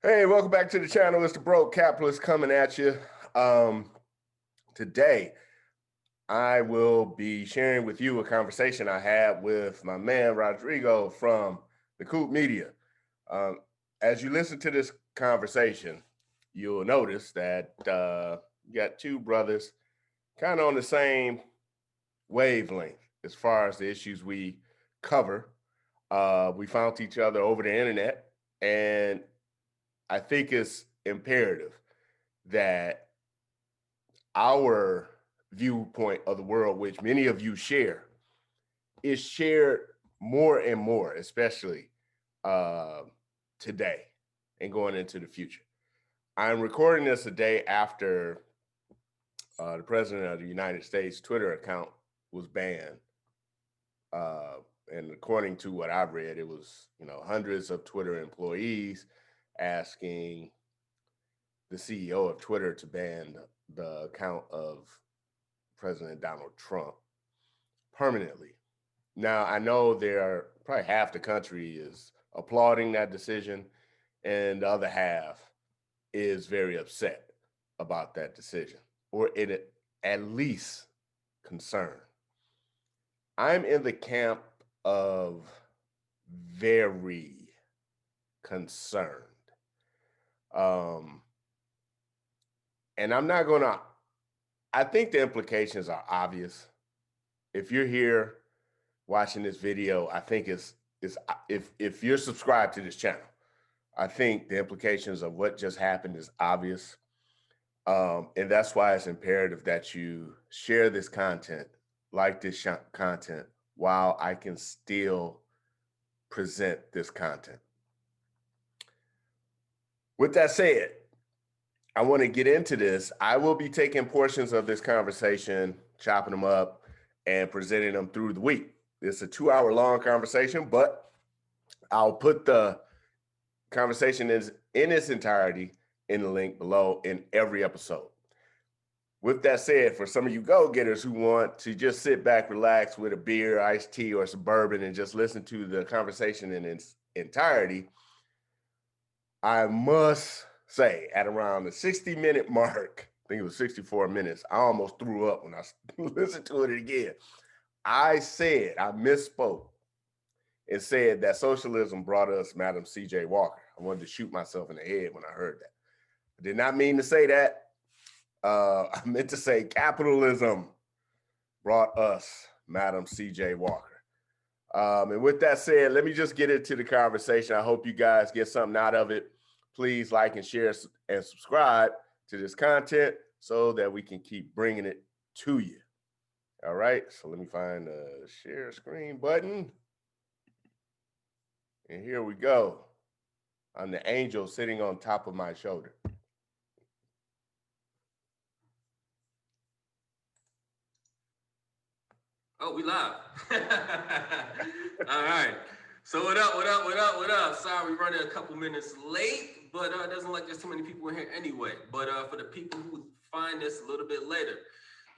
Hey, welcome back to the channel. It's the Broke Capitalist coming at you. Today, I will be sharing with you a conversation I had with my man, Rodrigo from the Coupe Media. As you listen to this conversation, you'll notice that you got two brothers kind of on the same wavelength as far as the issues we cover. We found each other over the internet, and I think it's imperative that our viewpoint of the world, which many of you share, is shared more and more, especially today and going into the future. I'm recording this a day after the President of the United States Twitter account was banned. And according to what I've read, it was, hundreds of Twitter employees asking the CEO of Twitter to ban the account of President Donald Trump permanently. Now, I know probably half the country is applauding that decision, and the other half is very upset about that decision, or at least concerned. I'm in the camp of very concerned. And I'm not gonna, I think the implications are obvious. If you're here watching this video, I think if you're subscribed to this channel, I think the implications of what just happened is obvious. And that's why it's imperative that you share this content, like this content, while I can still present this content. With that said, I want to get into this. I will be taking portions of this conversation, chopping them up, and presenting them through the week. It's a 2-hour-long conversation, but I'll put the conversation in its entirety in the link below in every episode. With that said, for some of you go-getters who want to just sit back, relax with a beer, iced tea, or some bourbon and just listen to the conversation in its entirety, I must say at around the 60-minute mark, I think it was 64 minutes, I almost threw up when I listened to it again. I misspoke and said that socialism brought us Madam C.J. Walker. I wanted to shoot myself in the head when I heard that. I did not mean to say that. I meant to say capitalism brought us Madam C.J. Walker. And with that said, let me just get into the conversation. I hope you guys get something out of it. Please like and share and subscribe to this content so that we can keep bringing it to you. All right, so let me find the share screen button. And here we go. I'm the angel sitting on top of my shoulder. Oh, we live. All right. So what up? Sorry, we're running a couple minutes late, but it doesn't look like there's too many people in here anyway. But for the people who find this a little bit later,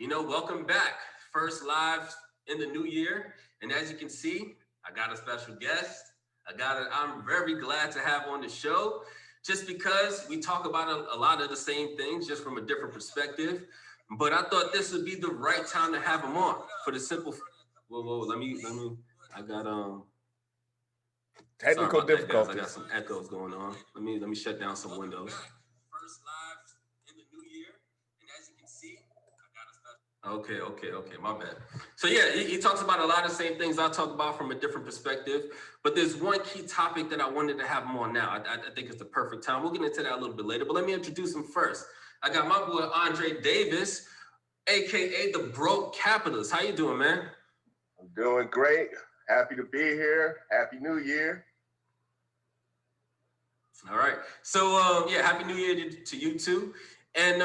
welcome back. First live in the new year. And as you can see, I got a special guest. I'm very glad to have on the show, just because we talk about a lot of the same things, just from a different perspective. But I thought this would be the right time to have him on for the simple. Whoa, let me. I got technical difficulties. I got some echoes going on. Let me shut down some windows. First live in the new year, and as you can see, I got a special. Okay, my bad. So yeah, he talks about a lot of the same things I talk about from a different perspective. But there's one key topic that I wanted to have him on now. I think it's the perfect time. We'll get into that a little bit later. But let me introduce him first. I got my boy Andre Davis, aka the Broke Capitalist. How you doing, man? I'm doing great. Happy to be here. Happy New Year. All right. So Happy New Year to you too. And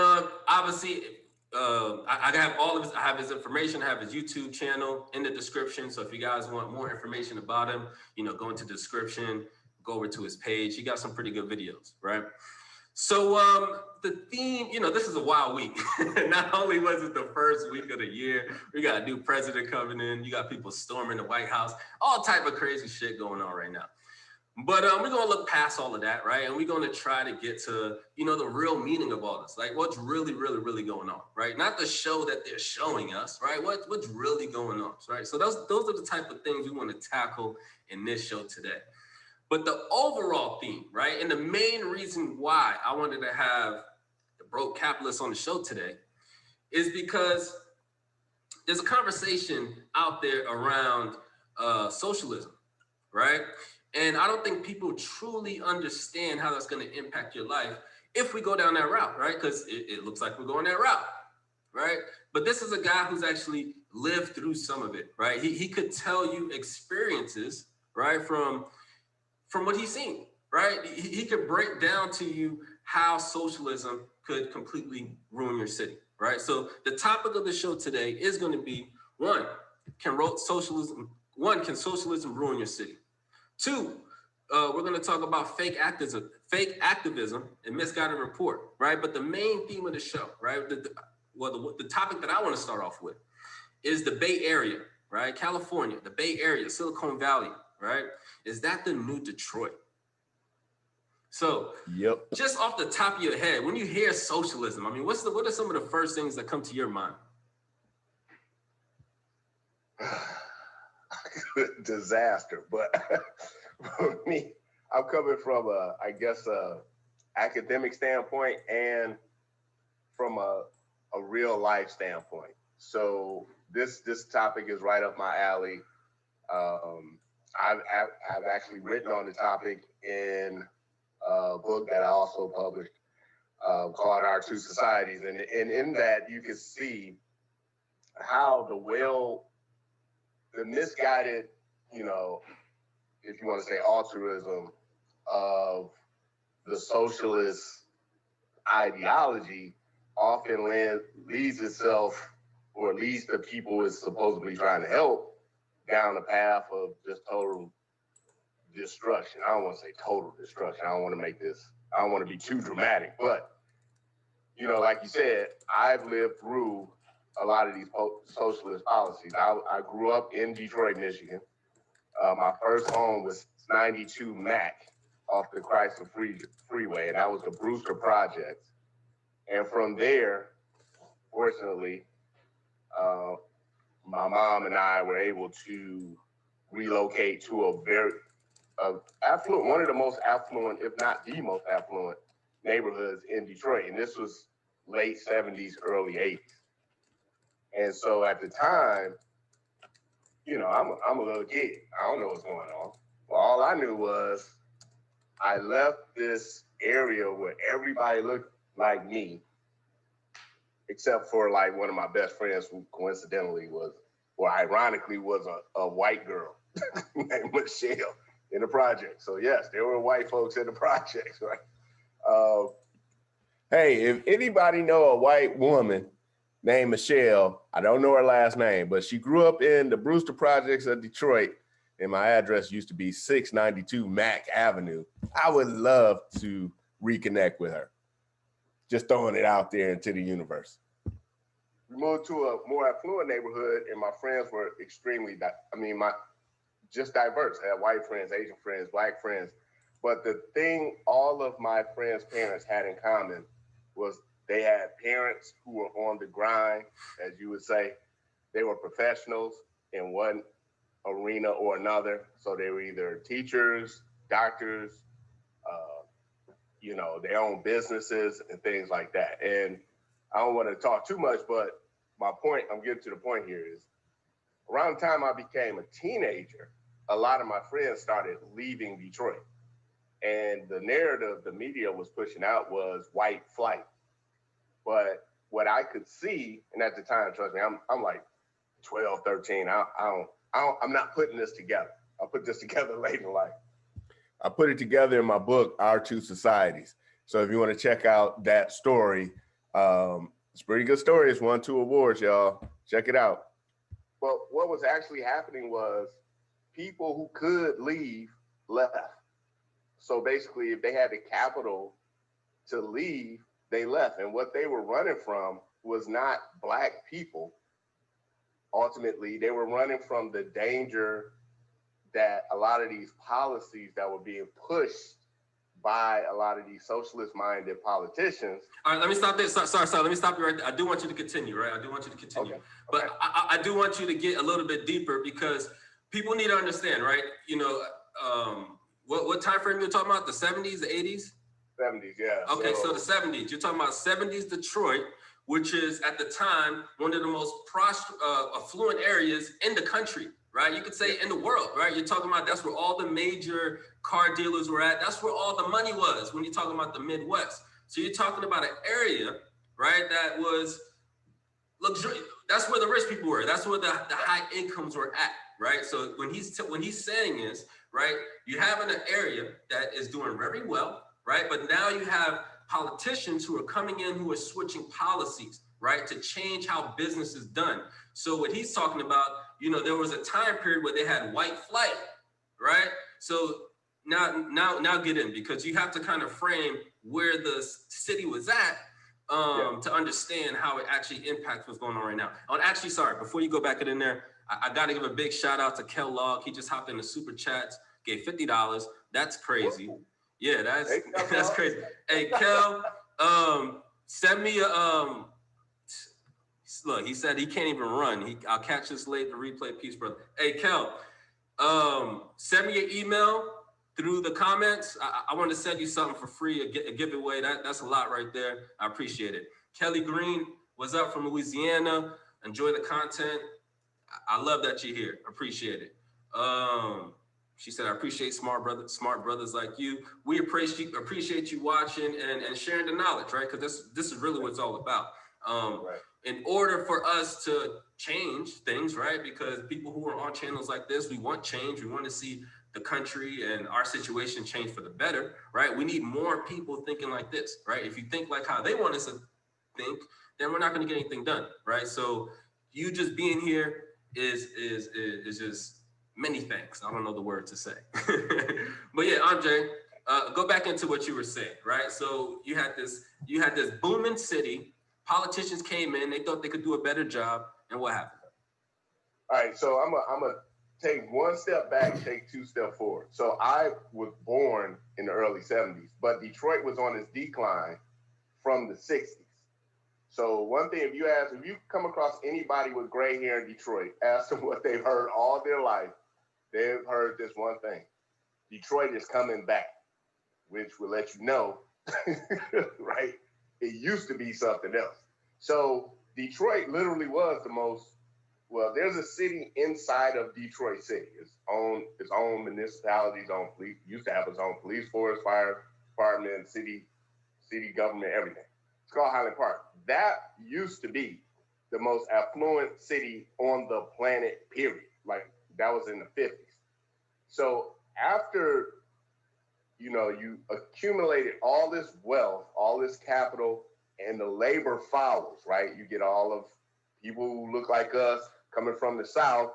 obviously, I have all of his. I have his information. I have his YouTube channel in the description. So if you guys want more information about him, go into the description, go over to his page. He got some pretty good videos, right? So the theme, this is a wild week. Not only was it the first week of the year, we got a new president coming in. You got people storming the White House, all type of crazy shit going on right now. But we're gonna look past all of that, right? And we're gonna try to get to, the real meaning of all this, like what's really, really, really going on, right? Not the show that they're showing us, right? What's really going on, right? So those are the type of things we want to tackle in this show today. But the overall theme, right, and the main reason why I wanted to have the broke capitalist on the show today is because there's a conversation out there around socialism, right? And I don't think people truly understand how that's going to impact your life if we go down that route, right? Because it looks like we're going that route, right? But this is a guy who's actually lived through some of it, right? He could tell you experiences, right, from what he's seen, right? He could break down to you how socialism could completely ruin your city, right? So the topic of the show today is going to be, can socialism ruin your city? Two, we're going to talk about fake activism and misguided report, right? But the main theme of the show, right? The topic that I want to start off with is the Bay Area, right? California, the Bay Area, Silicon Valley, right? Is that the new Detroit? So, Yep. Just off the top of your head, when you hear socialism, I mean, what are some of the first things that come to your mind? Disaster, but for me, I'm coming from a academic standpoint and from a real life standpoint. So this topic is right up my alley. I've actually written on the topic in a book that I also published called Our Two Societies, and in that you can see how the misguided, if you want to say altruism of the socialist ideology often leads itself or leads the people it's supposedly trying to help down a path of just total destruction. I don't want to say total destruction. I don't want to be too dramatic, but like you said, I've lived through a lot of these socialist policies. I grew up in Detroit, Michigan. My first home was 92 Mac off the Chrysler Freeway, and that was the Brewster Projects. And from there, fortunately, my mom and I were able to relocate to a very affluent, one of the most affluent, if not the most affluent neighborhoods in Detroit. And this was late 70s, early 80s. And so at the time, I'm a little kid. I don't know what's going on. Well, all I knew was I left this area where everybody looked like me, except for like one of my best friends who coincidentally ironically was a white girl named Michelle in the project. So yes, there were white folks in the projects, right? Hey, if anybody know a white woman named Michelle, I don't know her last name, but she grew up in the Brewster Projects of Detroit, and my address used to be 692 Mack Avenue. I would love to reconnect with her. Just throwing it out there into the universe. We moved to a more affluent neighborhood, and my friends were extremely, just diverse. I had white friends, Asian friends, black friends. But the thing all of my friends' parents had in common was they had parents who were on the grind, as you would say. They were professionals in one arena or another. So they were either teachers, doctors, they own businesses and things like that. And I don't want to talk too much, but I'm getting to the point here is around the time I became a teenager, a lot of my friends started leaving Detroit. And the narrative the media was pushing out was white flight. But what I could see, and at the time, trust me, I'm like 12, 13. I'm not putting this together. I'll put this together late in life. I put it together in my book, Our Two Societies. So if you want to check out that story, it's a pretty good story. It's won 2 awards, y'all. Check it out. But what was actually happening was people who could leave left. So basically, if they had the capital to leave, they left. And what they were running from was not Black people. Ultimately, they were running from the danger that a lot of these policies that were being pushed by a lot of these socialist-minded politicians. All right, let me stop there. Sorry, let me stop you right there. I do want you to continue, right? I do want you to continue. Okay. But I do want you to get a little bit deeper because people need to understand, right? You know, what time frame you're talking about? The 70s, the 80s? 70s, yeah. Okay, so the 70s. You're talking about 70s Detroit, which is at the time one of the most affluent areas in the country, right? You could say in the world, right? You're talking about that's where all the major car dealers were at. That's where all the money was when you're talking about the Midwest. So you're talking about an area, right, that was luxury. That's where the rich people were. That's where the high incomes were at, right? So when he's saying is, right, you have an area that is doing very well, right? But now you have politicians who are coming in who are switching policies, right, to change how business is done. So what he's talking about, you know, there was a time period where they had white flight, right? So now get in, because you have to kind of frame where the city was at to understand how it actually impacts what's going on right now. Oh, actually, sorry, before you go back in there, I got to give a big shout out to Kel Log. He just hopped in the super chats, gave $50. That's crazy. Yeah, that's crazy. Hey, Kel, send me a look. He said he can't even run. I'll catch this late the replay. Peace, brother. Hey, Kel, send me your email through the comments. I want to send you something for free, a giveaway. That's a lot right there. I appreciate it. Kelly Green, what's up from Louisiana? Enjoy the content. I love that you're here. Appreciate it. She said, I appreciate smart brothers like you. We appreciate you watching and sharing the knowledge, right? Because this is really what it's all about. Right. In order for us to change things, right? Because people who are on channels like this, we want change. We want to see the country and our situation change for the better, right? We need more people thinking like this, right? If you think like how they want us to think, then we're not going to get anything done, right? So you just being here is just many thanks. I don't know the word to say. But yeah, Andre, go back into what you were saying, right? So you had this booming city. Politicians came in, they thought they could do a better job, and what happened? All right, so I'm gonna take one step back, take two steps forward. So I was born in the early 70s, but Detroit was on its decline from the 60s. So one thing, if you come across anybody with gray hair in Detroit, ask them what they've heard all their life. They've heard this one thing: Detroit is coming back, which will let you know, right? It used to be something else. So Detroit literally was there's a city inside of Detroit City. Its own municipality, its own police, used to have its own police force, fire department, city government, everything. It's called Highland Park. That used to be the most affluent city on the planet, period. Like, that was in the 50s. So after, you accumulated all this wealth, all this capital, and the labor follows, right? You get all of people who look like us coming from the South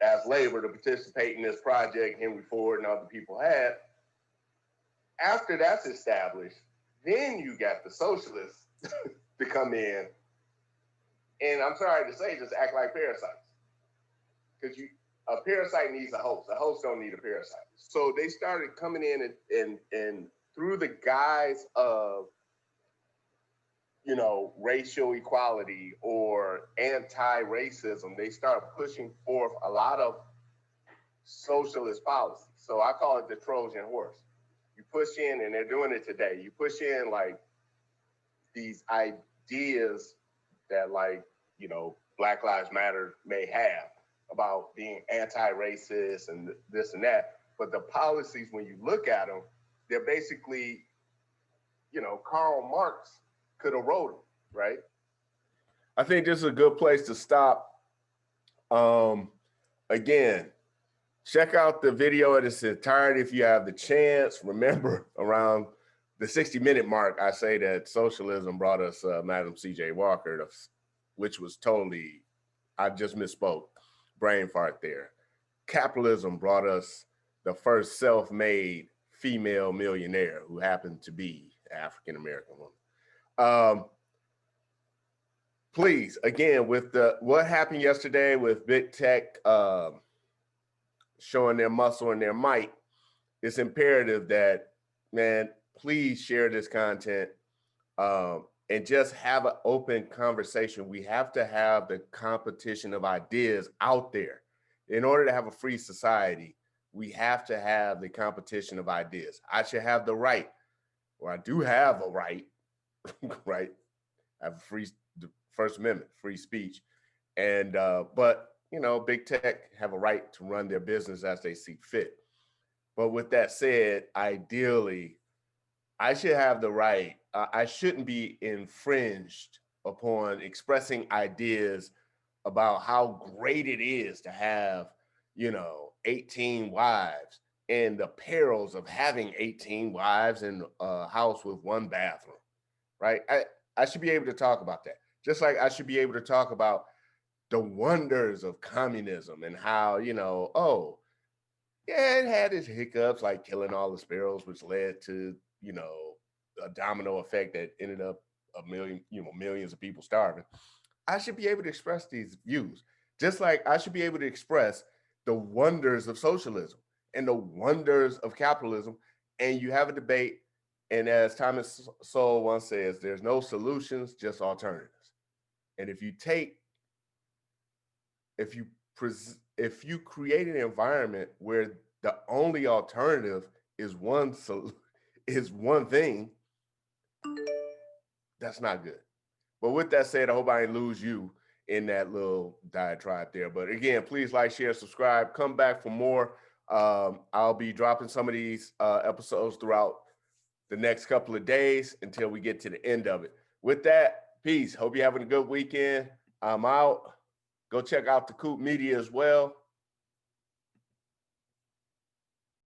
as labor to participate in this project Henry Ford and other people had. After that's established, then you got the socialists to come in, and I'm sorry to say, just act like parasites. Because a parasite needs a host. A host don't need a parasite. So they started coming in and through the guise of, racial equality or anti-racism, they start pushing forth a lot of socialist policies. So I call it the Trojan horse. You push in, and they're doing it today. You push in like these ideas that Black Lives Matter may have about being anti-racist and this and that. But the policies, when you look at them, they're basically, Karl Marx could have wrote them, right? I think this is a good place to stop. Again, check out the video in its entirety if you have the chance. Remember, around the 60-minute mark, I say that socialism brought us Madam C.J. Walker, which was totally, I just misspoke, brain fart there. Capitalism brought us the first self-made female millionaire, who happened to be African-American woman. Please, again, with what happened yesterday with big tech showing their muscle and their might, it's imperative that, man, please share this content and just have an open conversation. We have to have the competition of ideas out there. In order to have a free society, we have to have the competition of ideas. I should have the right, or I do have a right, right? I have a free, the First Amendment, free speech. And, but, you know, big tech have a right to run their business as they see fit. But with that said, ideally, I should have the right. I shouldn't be infringed upon expressing ideas about how great it is to have, 18 wives and the perils of having 18 wives in a house with one bathroom, right? I should be able to talk about that. Just like I should be able to talk about the wonders of communism and how, oh, yeah, it had its hiccups like killing all the sparrows, which led to, a domino effect that ended up millions of people starving. I should be able to express these views, just like I should be able to express the wonders of socialism and the wonders of capitalism. And you have a debate. And as Thomas Sowell once says, there's no solutions, just alternatives. And if you create an environment where the only alternative is one thing, that's not good. But with that said, I hope I didn't lose you in that little diatribe there. But again, please like, share, subscribe. Come back for more. I'll be dropping some of these episodes throughout the next couple of days until we get to the end of it. With that, peace. Hope you're having a good weekend. I'm out. Go check out the Coupe Media as well.